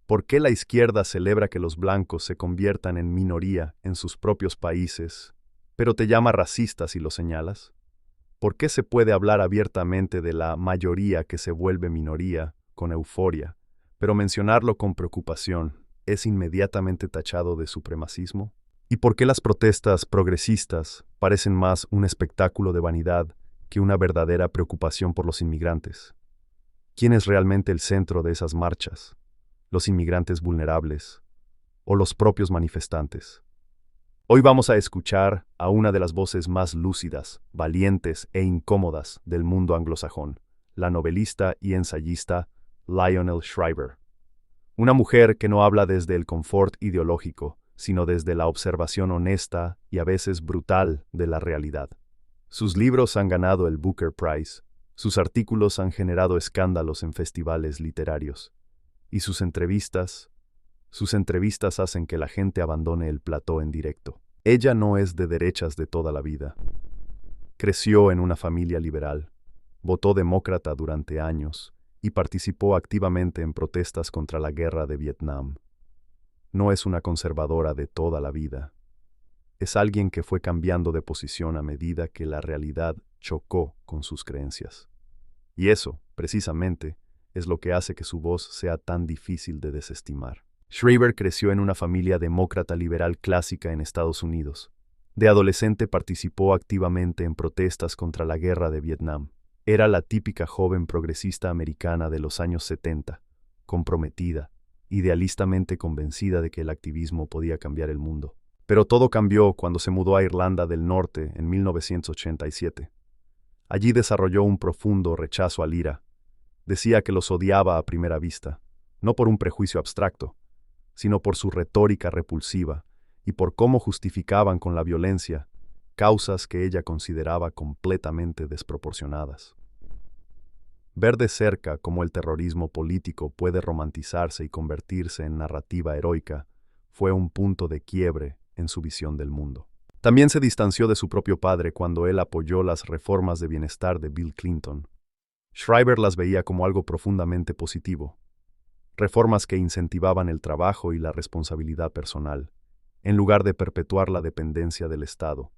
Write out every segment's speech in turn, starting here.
¿Por qué la izquierda celebra que los blancos se conviertan en minoría en sus propios países, pero te llama racista si lo señalas? ¿Por qué se puede hablar abiertamente de la mayoría que se vuelve minoría con euforia, pero mencionarlo con preocupación es inmediatamente tachado de supremacismo? ¿Y por qué las protestas progresistas parecen más un espectáculo de vanidad que una verdadera preocupación por los inmigrantes? ¿Quién es realmente el centro de esas marchas? ¿Los inmigrantes vulnerables o los propios manifestantes? Hoy vamos a escuchar a una de las voces más lúcidas, valientes e incómodas del mundo anglosajón, la novelista y ensayista Lionel Shriver. Una mujer que no habla desde el confort ideológico, sino desde la observación honesta y a veces brutal de la realidad. Sus libros han ganado el Booker Prize, sus artículos han generado escándalos en festivales literarios, y sus entrevistas hacen que la gente abandone el plató en directo. Ella no es de derechas de toda la vida. Creció en una familia liberal, votó demócrata durante años y participó activamente en protestas contra la guerra de Vietnam. No es una conservadora de toda la vida. Es alguien que fue cambiando de posición a medida que la realidad chocó con sus creencias. Y eso, precisamente, es lo que hace que su voz sea tan difícil de desestimar. Shriver creció en una familia demócrata liberal clásica en Estados Unidos. De adolescente participó activamente en protestas contra la guerra de Vietnam. Era la típica joven progresista americana de los años 70, comprometida, idealistamente convencida de que el activismo podía cambiar el mundo. Pero todo cambió cuando se mudó a Irlanda del Norte en 1987. Allí desarrolló un profundo rechazo al IRA. Decía que los odiaba a primera vista, no por un prejuicio abstracto, sino por su retórica repulsiva y por cómo justificaban con la violencia causas que ella consideraba completamente desproporcionadas. Ver de cerca cómo el terrorismo político puede romantizarse y convertirse en narrativa heroica fue un punto de quiebre en su visión del mundo. También se distanció de su propio padre cuando él apoyó las reformas de bienestar de Bill Clinton. Shriver las veía como algo profundamente positivo. Reformas que incentivaban el trabajo y la responsabilidad personal, en lugar de perpetuar la dependencia del Estado.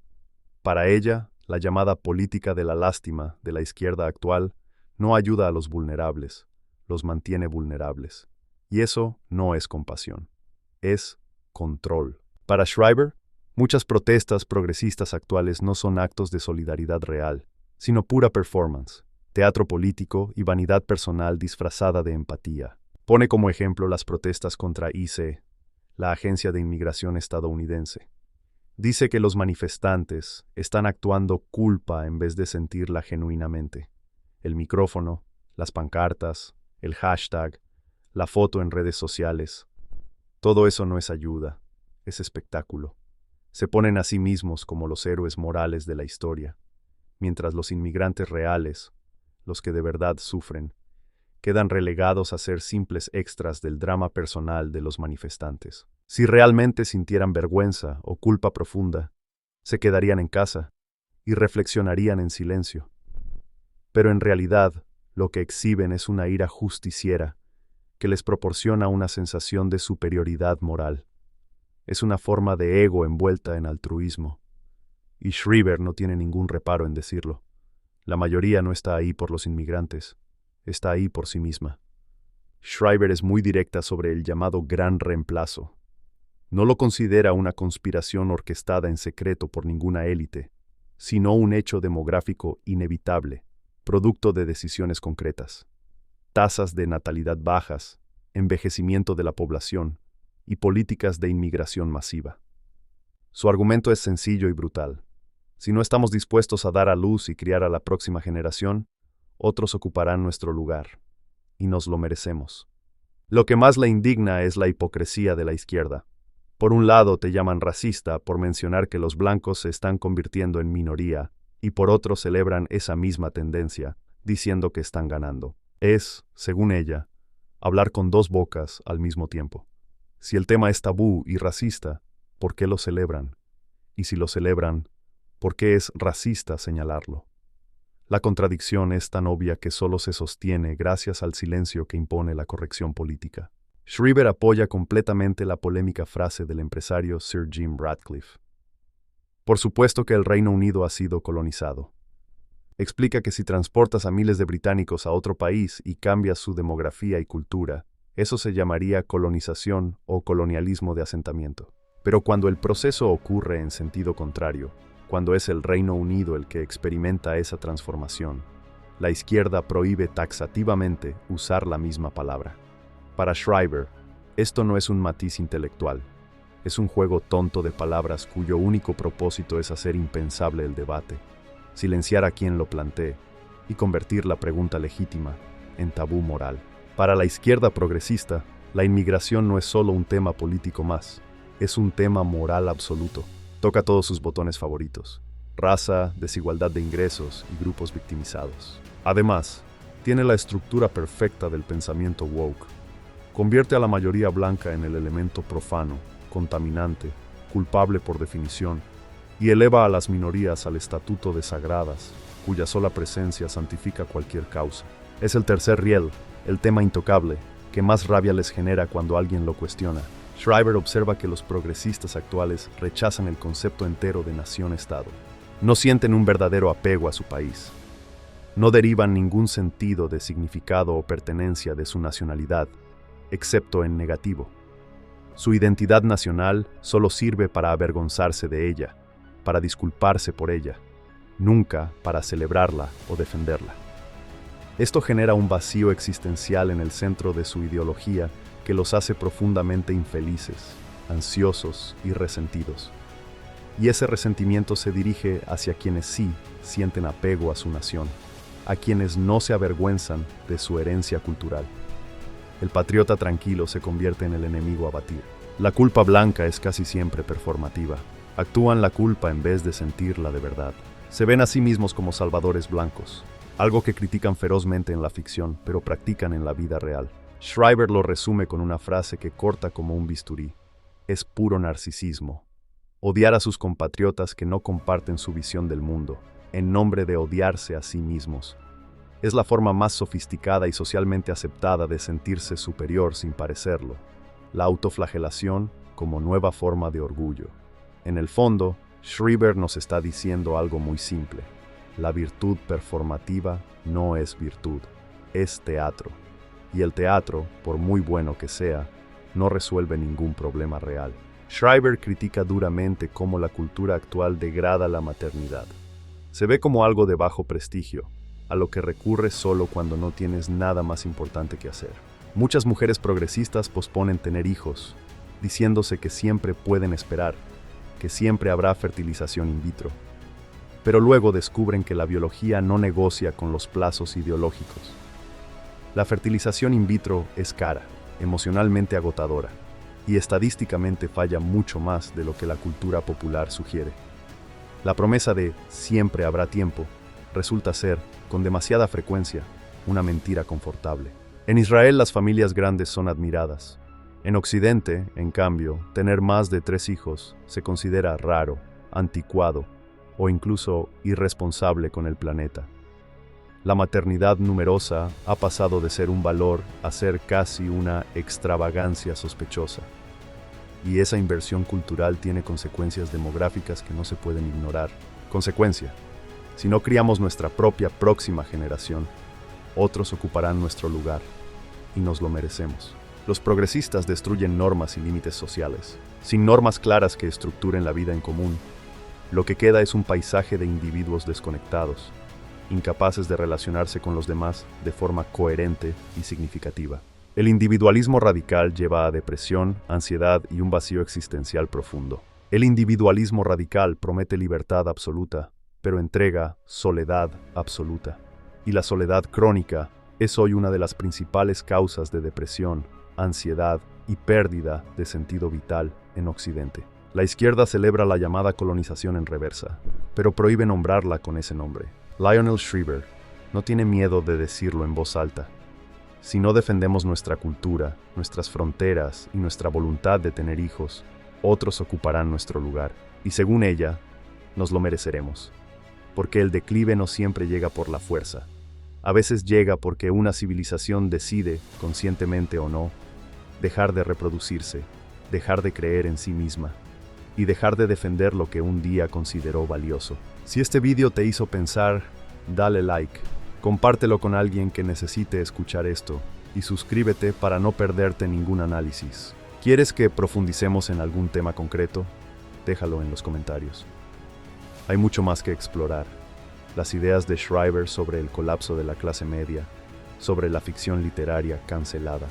Para ella, la llamada política de la lástima de la izquierda actual no ayuda a los vulnerables, los mantiene vulnerables. Y eso no es compasión, es control. Para Shriver, muchas protestas progresistas actuales no son actos de solidaridad real, sino pura performance, teatro político y vanidad personal disfrazada de empatía. Pone como ejemplo las protestas contra ICE, la Agencia de Inmigración estadounidense. Dice que los manifestantes están actuando culpa en vez de sentirla genuinamente. El micrófono, las pancartas, el hashtag, la foto en redes sociales. Todo eso no es ayuda, es espectáculo. Se ponen a sí mismos como los héroes morales de la historia, mientras los inmigrantes reales, los que de verdad sufren, quedan relegados a ser simples extras del drama personal de los manifestantes. Si realmente sintieran vergüenza o culpa profunda, se quedarían en casa y reflexionarían en silencio. Pero en realidad, lo que exhiben es una ira justiciera que les proporciona una sensación de superioridad moral. Es una forma de ego envuelta en altruismo. Y Shriver no tiene ningún reparo en decirlo. La mayoría no está ahí por los inmigrantes. Está ahí por sí misma. Shriver es muy directa sobre el llamado gran reemplazo. No lo considera una conspiración orquestada en secreto por ninguna élite, sino un hecho demográfico inevitable, producto de decisiones concretas. Tasas de natalidad bajas, envejecimiento de la población y políticas de inmigración masiva. Su argumento es sencillo y brutal. Si no estamos dispuestos a dar a luz y criar a la próxima generación, otros ocuparán nuestro lugar, y nos lo merecemos. Lo que más le indigna es la hipocresía de la izquierda. Por un lado te llaman racista por mencionar que los blancos se están convirtiendo en minoría, y por otro celebran esa misma tendencia, diciendo que están ganando. Es, según ella, hablar con dos bocas al mismo tiempo. Si el tema es tabú y racista, ¿por qué lo celebran? Y si lo celebran, ¿por qué es racista señalarlo? La contradicción es tan obvia que solo se sostiene gracias al silencio que impone la corrección política. Schreiber apoya completamente la polémica frase del empresario Sir Jim Ratcliffe. Por supuesto que el Reino Unido ha sido colonizado. Explica que si transportas a miles de británicos a otro país y cambias su demografía y cultura, eso se llamaría colonización o colonialismo de asentamiento. Pero cuando el proceso ocurre en sentido contrario, cuando es el Reino Unido el que experimenta esa transformación, la izquierda prohíbe taxativamente usar la misma palabra. Para Schreiber, esto no es un matiz intelectual, es un juego tonto de palabras cuyo único propósito es hacer impensable el debate, silenciar a quien lo plantee y convertir la pregunta legítima en tabú moral. Para la izquierda progresista, la inmigración no es solo un tema político más, es un tema moral absoluto. Toca todos sus botones favoritos: raza, desigualdad de ingresos y grupos victimizados. Además, tiene la estructura perfecta del pensamiento woke. Convierte a la mayoría blanca en el elemento profano, contaminante, culpable por definición, y eleva a las minorías al estatuto de sagradas, cuya sola presencia santifica cualquier causa. Es el tercer riel, el tema intocable, que más rabia les genera cuando alguien lo cuestiona. Schreiber observa que los progresistas actuales rechazan el concepto entero de nación-estado. No sienten un verdadero apego a su país. No derivan ningún sentido de significado o pertenencia de su nacionalidad, excepto en negativo. Su identidad nacional solo sirve para avergonzarse de ella, para disculparse por ella, nunca para celebrarla o defenderla. Esto genera un vacío existencial en el centro de su ideología que los hace profundamente infelices, ansiosos y resentidos. Y ese resentimiento se dirige hacia quienes sí sienten apego a su nación, a quienes no se avergüenzan de su herencia cultural. El patriota tranquilo se convierte en el enemigo a batir. La culpa blanca es casi siempre performativa. Actúan la culpa en vez de sentirla de verdad. Se ven a sí mismos como salvadores blancos, algo que critican ferozmente en la ficción, pero practican en la vida real. Schreiber lo resume con una frase que corta como un bisturí: es puro narcisismo. Odiar a sus compatriotas que no comparten su visión del mundo, en nombre de odiarse a sí mismos. Es la forma más sofisticada y socialmente aceptada de sentirse superior sin parecerlo. La autoflagelación como nueva forma de orgullo. En el fondo, Schreiber nos está diciendo algo muy simple. La virtud performativa no es virtud, es teatro. Y el teatro, por muy bueno que sea, no resuelve ningún problema real. Schreiber critica duramente cómo la cultura actual degrada la maternidad. Se ve como algo de bajo prestigio, a lo que recurres solo cuando no tienes nada más importante que hacer. Muchas mujeres progresistas posponen tener hijos, diciéndose que siempre pueden esperar, que siempre habrá fertilización in vitro. Pero luego descubren que la biología no negocia con los plazos ideológicos. La fertilización in vitro es cara, emocionalmente agotadora, y estadísticamente falla mucho más de lo que la cultura popular sugiere. La promesa de siempre habrá tiempo resulta ser, con demasiada frecuencia, una mentira confortable. En Israel las familias grandes son admiradas. En Occidente, en cambio, tener más de 3 hijos se considera raro, anticuado o incluso irresponsable con el planeta. La maternidad numerosa ha pasado de ser un valor a ser casi una extravagancia sospechosa. Y esa inversión cultural tiene consecuencias demográficas que no se pueden ignorar. Consecuencia: si no criamos nuestra propia próxima generación, otros ocuparán nuestro lugar, y nos lo merecemos. Los progresistas destruyen normas y límites sociales. Sin normas claras que estructuren la vida en común, lo que queda es un paisaje de individuos desconectados, incapaces de relacionarse con los demás de forma coherente y significativa. El individualismo radical lleva a depresión, ansiedad y un vacío existencial profundo. El individualismo radical promete libertad absoluta, pero entrega soledad absoluta. Y la soledad crónica es hoy una de las principales causas de depresión, ansiedad y pérdida de sentido vital en Occidente. La izquierda celebra la llamada colonización en reversa, pero prohíbe nombrarla con ese nombre. Lionel Schreiber no tiene miedo de decirlo en voz alta. Si no defendemos nuestra cultura, nuestras fronteras y nuestra voluntad de tener hijos, otros ocuparán nuestro lugar. Y según ella, nos lo mereceremos. Porque el declive no siempre llega por la fuerza. A veces llega porque una civilización decide, conscientemente o no, dejar de reproducirse, dejar de creer en sí misma y dejar de defender lo que un día consideró valioso. Si este vídeo te hizo pensar, dale like, compártelo con alguien que necesite escuchar esto y suscríbete para no perderte ningún análisis. ¿Quieres que profundicemos en algún tema concreto? Déjalo en los comentarios. Hay mucho más que explorar. Las ideas de Shriver sobre el colapso de la clase media, sobre la ficción literaria cancelada,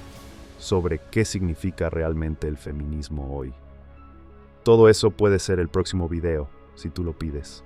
sobre qué significa realmente el feminismo hoy. Todo eso puede ser el próximo video, si tú lo pides.